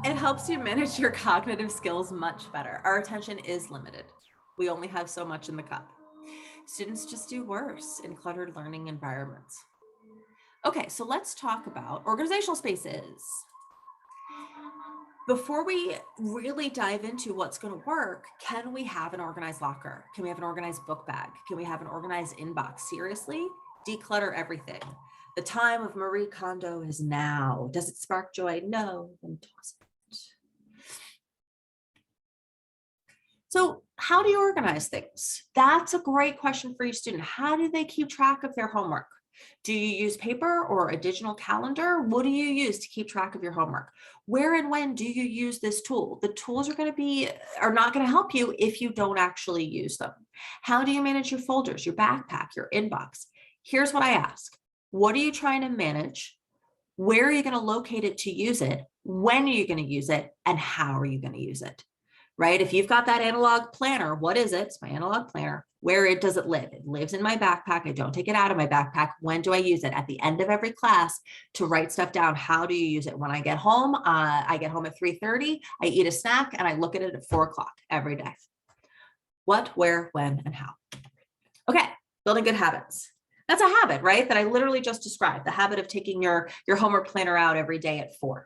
It helps you manage your cognitive skills much better. Our attention is limited. We only have so much in the cup. Students just do worse in cluttered learning environments. Okay, so let's talk about organizational spaces. Before we really dive into what's going to work, can we have an organized locker? Can we have an organized book bag? Can we have an organized inbox? Seriously, declutter everything. The time of Marie Kondo is now. Does it spark joy? No, then toss it. So how do you organize things? That's a great question for your student. How do they keep track of their homework? Do you use paper or a digital calendar? What do you use to keep track of your homework? Where and when do you use this tool? The tools are not going to help you if you don't actually use them. How do you manage your folders, your backpack, your inbox? Here's what I ask. What are you trying to manage? Where are you going to locate it to use it? When are you going to use it? And how are you going to use it? Right? If you've got that analog planner, what is it? It's my analog planner. Where does it live? It lives in my backpack. I don't take it out of my backpack. When do I use it? At the end of every class to write stuff down. How do you use it? When I get home, I get home at 3:30, I eat a snack and I look at it at 4 o'clock every day. What, where, when, and how. Okay, building good habits. That's a habit, right? That I literally just described, the habit of taking your homework planner out every day at 4.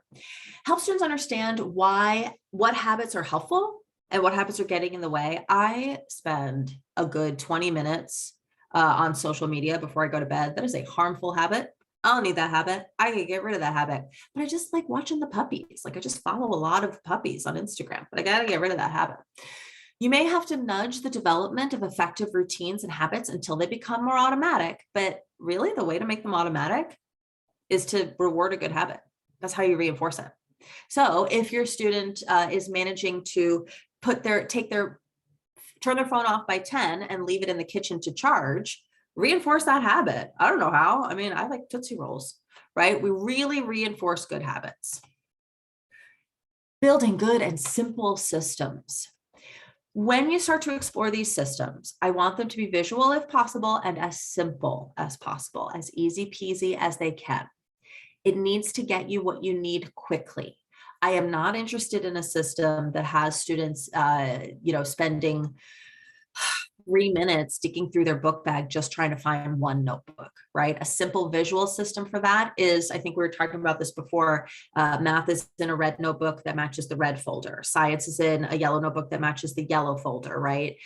Help students understand what habits are helpful and what habits are getting in the way. I spend a good 20 minutes on social media before I go to bed. That is a harmful habit. I don't need that habit. I can get rid of that habit. But I just like watching the puppies. Like I just follow a lot of puppies on Instagram, but I got to get rid of that habit. You may have to nudge the development of effective routines and habits until they become more automatic, but really the way to make them automatic is to reward a good habit. That's how you reinforce it. So if your student is managing to turn their phone off by 10 and leave it in the kitchen to charge, reinforce that habit. I don't know how. I mean, I like Tootsie Rolls, right? We really reinforce good habits. Building good and simple systems. When you start to explore these systems, I want them to be visual if possible and as simple as possible, as easy peasy as they can. It needs to get you what you need quickly. I am not interested in a system that has students, spending 3 minutes digging through their book bag just trying to find one notebook, right? A simple visual system for that is, I think we were talking about this before, math is in a red notebook that matches the red folder. Science is in a yellow notebook that matches the yellow folder, right?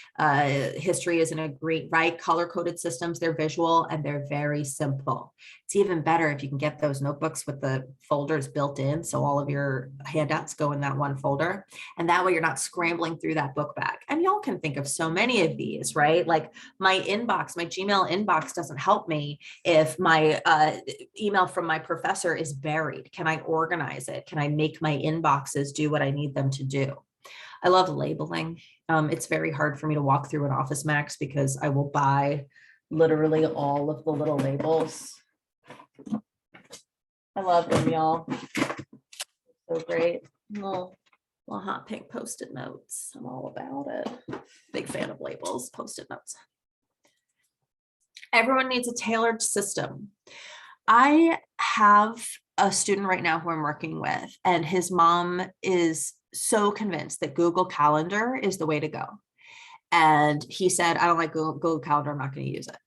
History is in a green, right? Color-coded systems, they're visual and they're very simple. It's even better if you can get those notebooks with the folders built in, so all of your handouts go in that one folder. And that way you're not scrambling through that book bag. And y'all can think of so many of these, right? Like my inbox, my Gmail inbox doesn't help me if my email from my professor is buried. Can I organize it? Can I make my inboxes do what I need them to do? I love labeling. It's very hard for me to walk through an Office Max because I will buy literally all of the little labels. I love them, y'all. So great. Little hot pink Post-it notes. I'm all about it. Big fan of labels, Post-it notes. Everyone needs a tailored system. I have a student right now who I'm working with, and his mom is so convinced that Google Calendar is the way to go. And he said, I don't like Google Calendar, I'm not going to use it.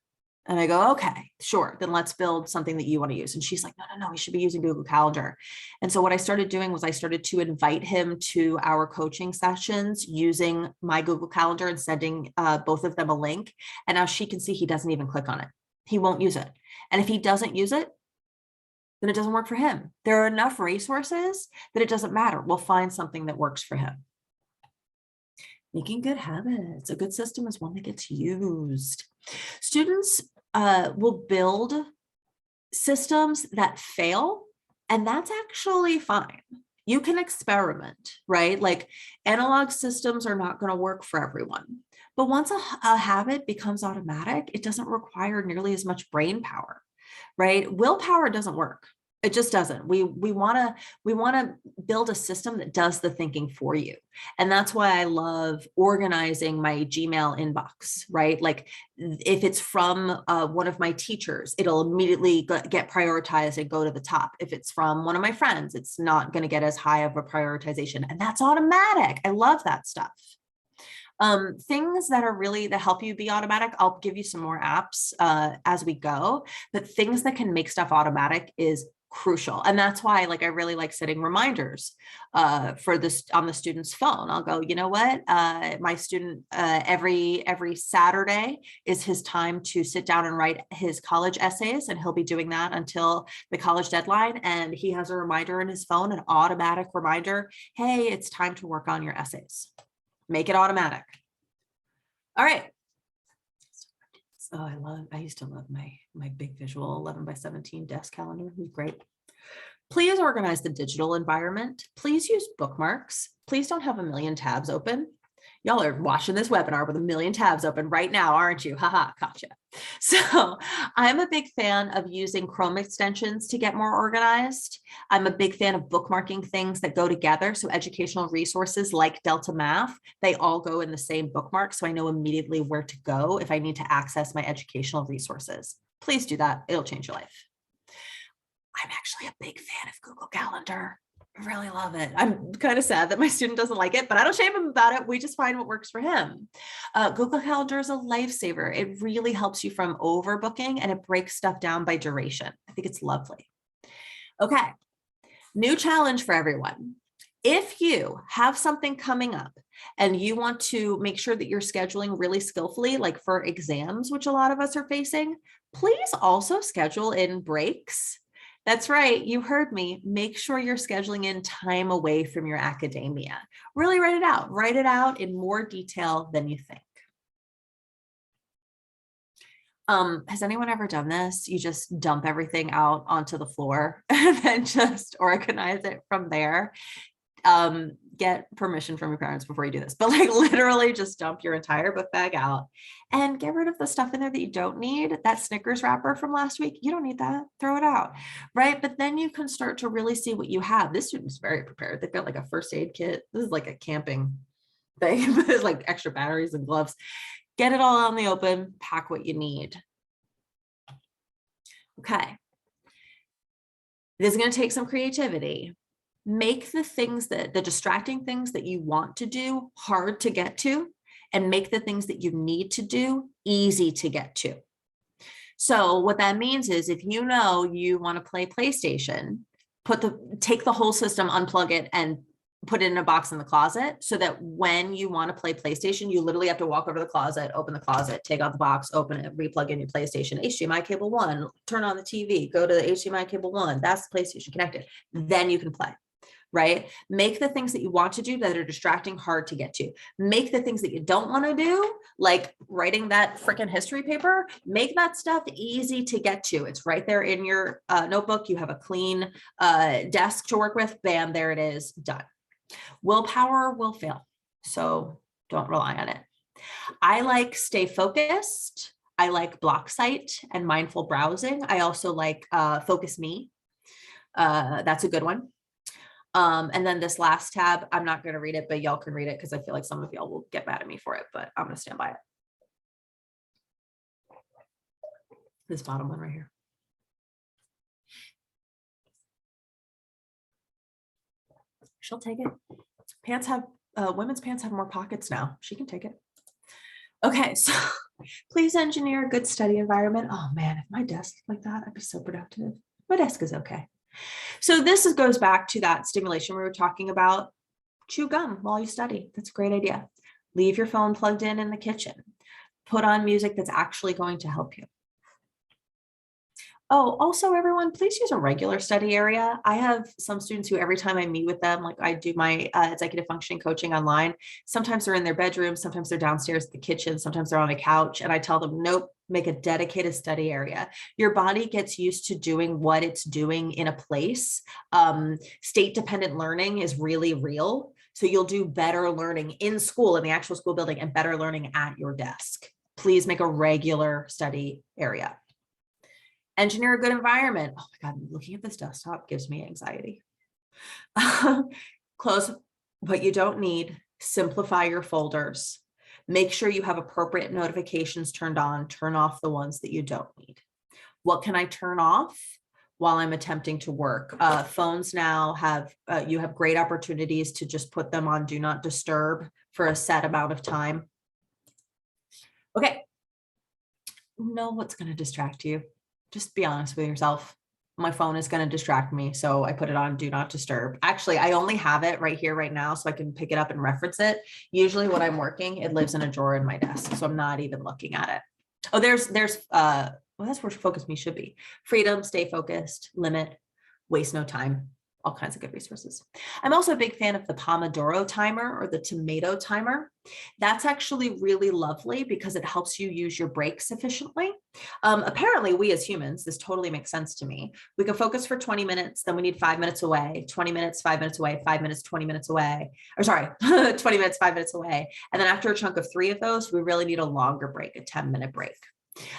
And I go, okay, sure, then let's build something that you want to use. And she's like, no, we should be using Google Calendar. And so what I started doing was I started to invite him to our coaching sessions using my Google Calendar and sending both of them a link. And now she can see he doesn't even click on it. He won't use it. And if he doesn't use it, then it doesn't work for him. There are enough resources that it doesn't matter. We'll find something that works for him. Making good habits. A good system is one that gets used. Students will build systems that fail, and that's actually fine. You can experiment, right? Like analog systems are not going to work for everyone. But once a habit becomes automatic, it doesn't require nearly as much brain power, right? Willpower doesn't work. It just doesn't. We want to build a system that does the thinking for you. And that's why I love organizing my Gmail inbox, right? Like if it's from one of my teachers, it'll immediately get prioritized and go to the top. If it's from one of my friends, it's not going to get as high of a prioritization. And that's automatic. I love that stuff. Things that are really that help you be automatic. I'll give you some more apps as we go, but things that can make stuff automatic is crucial. And that's why I really like setting reminders for this on the student's phone. I'll go, you know what, my student every Saturday is his time to sit down and write his college essays, and he'll be doing that until the college deadline. And he has a reminder in his phone, an automatic reminder, hey, it's time to work on your essays. Make it automatic. All right. Oh, I used to love my big visual 11x17 desk calendar. It was great. Please organize the digital environment. Please use bookmarks. Please don't have a million tabs open. Y'all are watching this webinar with a million tabs open right now, aren't you? Haha, gotcha. So I'm a big fan of using Chrome extensions to get more organized. I'm a big fan of bookmarking things that go together. So educational resources like Delta Math, they all go in the same bookmark. So I know immediately where to go if I need to access my educational resources. Please do that. It'll change your life. I'm actually a big fan of Google Calendar. I really love it. I'm kind of sad that my student doesn't like it, but I don't shame him about it. We just find what works for him. Google Calendar is a lifesaver. It really helps you from overbooking, and it breaks stuff down by duration. I think it's lovely. Okay, new challenge for everyone. If you have something coming up and you want to make sure that you're scheduling really skillfully, like for exams, which a lot of us are facing, please also schedule in breaks. That's right. You heard me. Make sure you're scheduling in time away from your academia. Really write it out. Write it out in more detail than you think. Has anyone ever done this? You just dump everything out onto the floor and then just organize it from there. Get permission from your parents before you do this, but like literally just dump your entire book bag out and get rid of the stuff in there that you don't need. That Snickers wrapper from last week, you don't need that, throw it out, right? But then you can start to really see what you have. This student's very prepared. They've got like a first aid kit. This is like a camping thing. There's like extra batteries and gloves. Get it all out in the open, pack what you need. Okay. This is going to take some creativity. Make the things that the distracting things that you want to do hard to get to, and make the things that you need to do easy to get to. So what that means is if you know you want to play PlayStation, take the whole system, unplug it, and put it in a box in the closet, so that when you want to play PlayStation, you literally have to walk over to the closet, open the closet, take out the box, open it, replug in your PlayStation, HDMI cable 1, turn on the TV, go to the HDMI cable 1, that's the PlayStation connected. Then you can play, right? Make the things that you want to do that are distracting hard to get to. Make the things that you don't want to do, like writing that freaking history paper, make that stuff easy to get to. It's right there in your notebook. You have a clean desk to work with. Bam, there it is, done. Willpower will fail, so don't rely on it. I like stay focused. I like block sight and mindful browsing. I also like focus me. That's a good one. And then this last tab, I'm not going to read it, but y'all can read it because I feel like some of y'all will get mad at me for it, but I'm going to stand by it. This bottom one right here. She'll take it. Pants have, women's pants have more pockets now. She can take it. Okay, so please engineer a good study environment. Oh man, if my desk like that, I'd be so productive. My desk is okay. So this goes back to that stimulation we were talking about. Chew gum while you study. That's a great idea. Leave your phone plugged in the kitchen. Put on music that's actually going to help you. Oh, also everyone, please use a regular study area. I have some students who every time I meet with them, like I do my executive functioning coaching online, sometimes they're in their bedroom, sometimes they're downstairs in the kitchen, sometimes they're on a couch, and I tell them, nope, make a dedicated study area. Your body gets used to doing what it's doing in a place. State-dependent learning is really real. So you'll do better learning in school, in the actual school building, and better learning at your desk. Please make a regular study area. Engineer a good environment. Oh my God, looking at this desktop gives me anxiety. Close what you don't need. Simplify your folders. Make sure you have appropriate notifications turned on. Turn off the ones that you don't need. What can I turn off while I'm attempting to work? Phones now have, you have great opportunities to just put them on do not disturb for a set amount of time. Okay. Know what's going to distract you. Just be honest with yourself. My phone is going to distract me, so I put it on do not disturb. Actually, I only have it right here right now so I can pick it up and reference it. Usually when I'm working, it lives in a drawer in my desk, so I'm not even looking at it. Oh, there's well, that's where focus me should be. Freedom, stay focused, limit, waste no time. All kinds of good resources. I'm also a big fan of the Pomodoro timer or the tomato timer. That's actually really lovely because it helps you use your breaks efficiently. Apparently, we as humans, this totally makes sense to me. We can focus for 20 minutes, then we need 5 minutes away, 20 minutes, 5 minutes away, 5 minutes, 20 minutes away, or sorry, 20 minutes, 5 minutes away. And then after a chunk of 3 of those, we really need a longer break, a 10-minute break.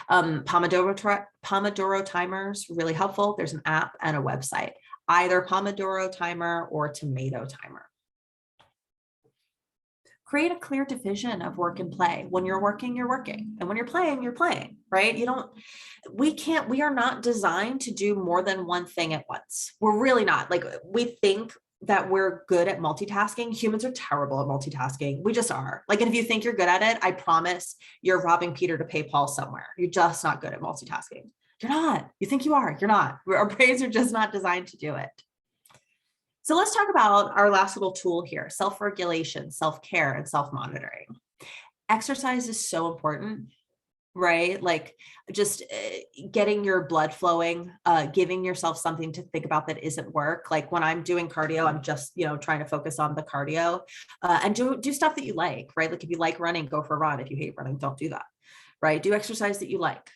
Pomodoro timers, really helpful. There's an app and a website. Either Pomodoro timer or tomato timer. Create a clear division of work and play. When you're working, you're working. And when you're playing, right? We are not designed to do more than one thing at once. We're really not. Like, we think that we're good at multitasking. Humans are terrible at multitasking. We just are. Like, and if you think you're good at it, I promise you're robbing Peter to pay Paul somewhere. You're just not good at multitasking. You're not. You think you are. You're not. Our brains are just not designed to do it. So let's talk about our last little tool here: self-regulation, self-care, and self-monitoring. Exercise is so important, right? Like, just getting your blood flowing, giving yourself something to think about that isn't work. Like when I'm doing cardio, I'm just, trying to focus on the cardio, and do stuff that you like, right? Like if you like running, go for a run. If you hate running, don't do that, right? Do exercise that you like.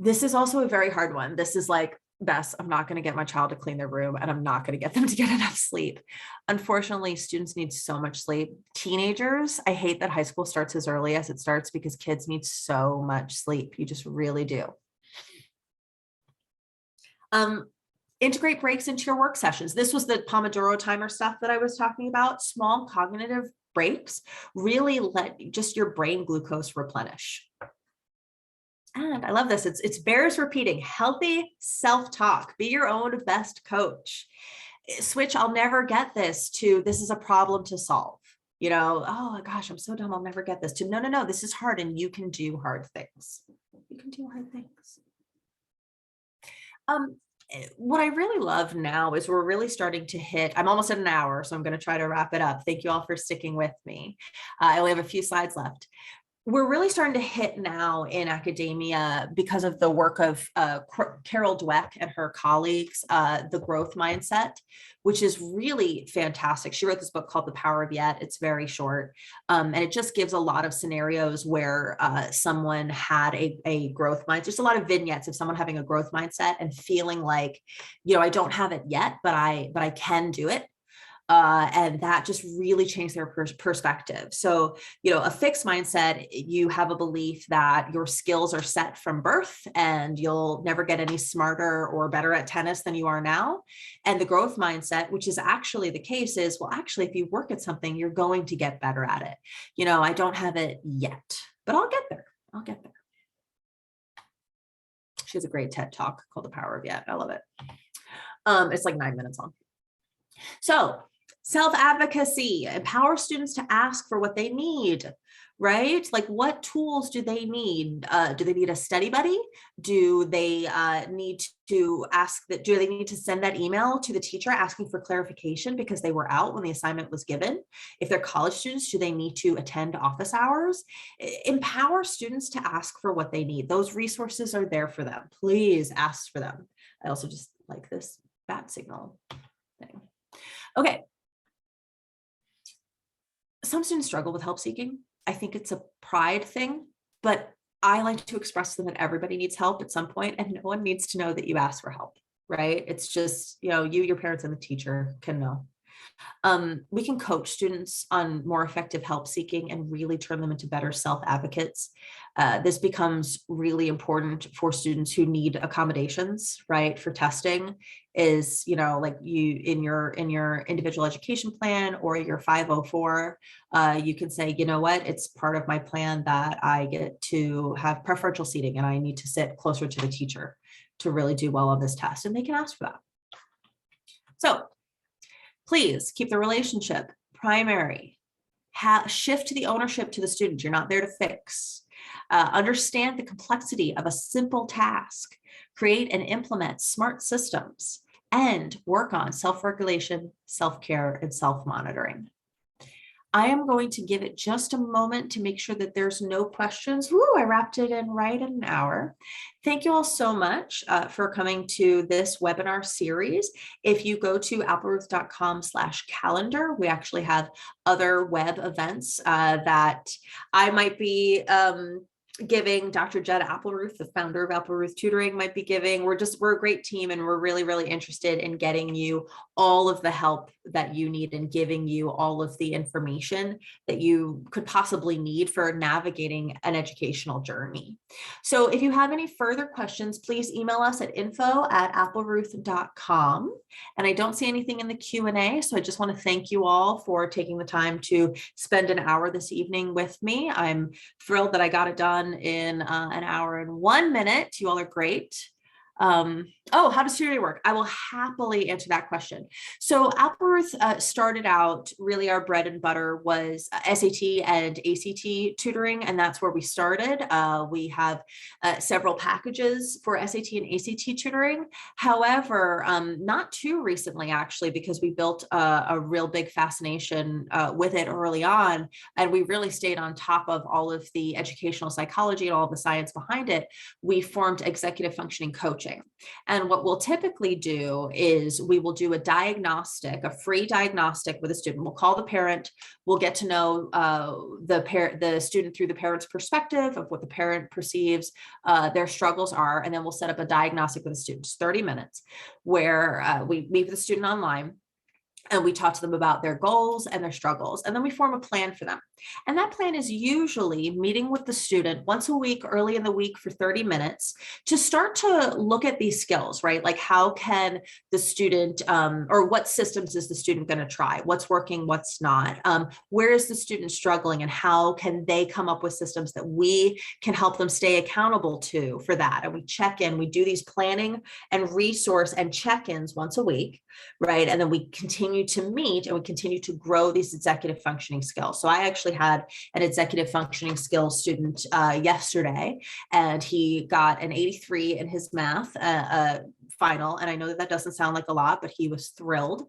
This is also a very hard one. This is like Bess, I'm not going to get my child to clean their room, and I'm not going to get them to get enough sleep. Unfortunately, students need so much sleep. Teenagers, I hate that high school starts as early as it starts because kids need so much sleep. You just really do. Integrate breaks into your work sessions. This was the Pomodoro timer stuff that I was talking about. Small cognitive breaks really let just your brain glucose replenish. And I love this. It's bears repeating, healthy self-talk, be your own best coach. Switch, I'll never get this, to this is a problem to solve. You know, oh gosh, I'm so dumb, I'll never get this, to no, this is hard and you can do hard things. You can do hard things. What I really love now is we're really starting to hit, I'm almost at an hour, so I'm going to try to wrap it up. Thank you all for sticking with me. I only have a few slides left. We're really starting to hit now in academia because of the work of Carol Dweck and her colleagues, the growth mindset, which is really fantastic. She wrote this book called The Power of Yet. It's very short. And it just gives a lot of scenarios where someone had a growth mindset, just a lot of vignettes of someone having a growth mindset and feeling like, you know, I don't have it yet, but I can do it. And that just really changed their perspective. So, you know, a fixed mindset, you have a belief that your skills are set from birth and you'll never get any smarter or better at tennis than you are now. And the growth mindset, which is actually the case, is, well, actually, if you work at something, you're going to get better at it. You know, I don't have it yet, but I'll get there. I'll get there. She has a great TED talk called The Power of Yet. I love it. It's like 9 minutes long. So, self-advocacy, empower students to ask for what they need, right? Like, what tools do they need? Do they need a study buddy? Do they need to ask that? Do they need to send that email to the teacher asking for clarification because they were out when the assignment was given? If they're college students, do they need to attend office hours? Empower students to ask for what they need. Those resources are there for them. Please ask for them. I also just like this bat signal thing. Okay. Some students struggle with help seeking. I think it's a pride thing, but I like to express to them that everybody needs help at some point, and no one needs to know that you asked for help, right? It's just, you know, you, your parents, and the teacher can know. We can coach students on more effective help seeking and really turn them into better self-advocates. This becomes really important for students who need accommodations, right? For testing is, you know, like you in your individual education plan or your 504, you can say, you know what, it's part of my plan that I get to have preferential seating and I need to sit closer to the teacher to really do well on this test. And they can ask for that. So please keep the relationship primary. Shift the ownership to the student. You're not there to fix. Understand the complexity of a simple task. Create and implement smart systems. And work on self-regulation, self-care, and self-monitoring. I am going to give it just a moment to make sure that there's no questions. Woo, I wrapped it in right at an hour. Thank you all so much for coming to this webinar series. If you go to applerooth.com/calendar, we actually have other web events that I might be giving. Dr. Jed Applerooth, the founder of Applerooth Tutoring, might be giving. We're a great team, and we're really, really interested in getting you all of the help that you need and giving you all of the information that you could possibly need for navigating an educational journey. So if you have any further questions, please email us at info@applerooth.com. And I don't see anything in the Q&A, so I just want to thank you all for taking the time to spend an hour this evening with me. I'm thrilled that I got it done in an hour and 1 minute. You all are great. Oh, how does tutoring work? I will happily answer that question. So Applerooth started out, really our bread and butter was SAT and ACT tutoring, and that's where we started. We have several packages for SAT and ACT tutoring. However, not too recently, actually, because we built a real big fascination with it early on, and we really stayed on top of all of the educational psychology and all of the science behind it. We formed executive functioning coaching. coaching. And what we'll typically do is we will do a diagnostic, a free diagnostic with a student. We'll call the parent. We'll get to know the student through the parent's perspective of what the parent perceives their struggles are. And then we'll set up a diagnostic with the student, just 30 minutes, where we meet with the student online. And we talk to them about their goals and their struggles. And then we form a plan for them. And that plan is usually meeting with the student once a week, early in the week for 30 minutes to start to look at these skills, right? Like how can the student, or what systems is the student going to try? What's working, what's not? Where is the student struggling, and how can they come up with systems that we can help them stay accountable to for that? And we check in, we do these planning and resource and check-ins once a week, right? And then we continue to meet and we continue to grow these executive functioning skills. So I actually had an executive functioning skills student yesterday, and he got an 83 in his math final. And I know that that doesn't sound like a lot, but he was thrilled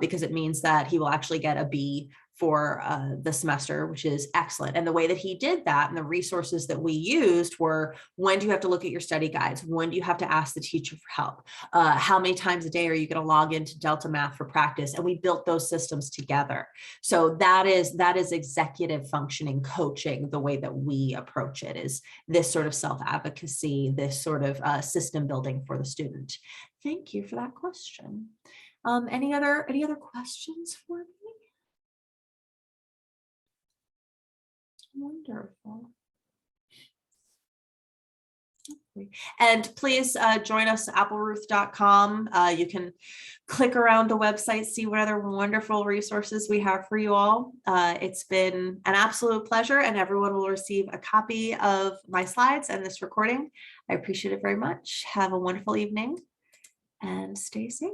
because it means that he will actually get a B for the semester, which is excellent. And the way that he did that and the resources that we used were, when do you have to look at your study guides? When do you have to ask the teacher for help? How many times a day are you going to log into Delta Math for practice? And we built those systems together. So that is executive functioning coaching. The way that we approach it is this sort of self-advocacy, this sort of system building for the student. Thank you for that question. Any other questions for me? Wonderful. And please join us at applerooth.com. You can click around the website, see what other wonderful resources we have for you all. It's been an absolute pleasure, and everyone will receive a copy of my slides and this recording. I appreciate it very much. Have a wonderful evening and stay safe.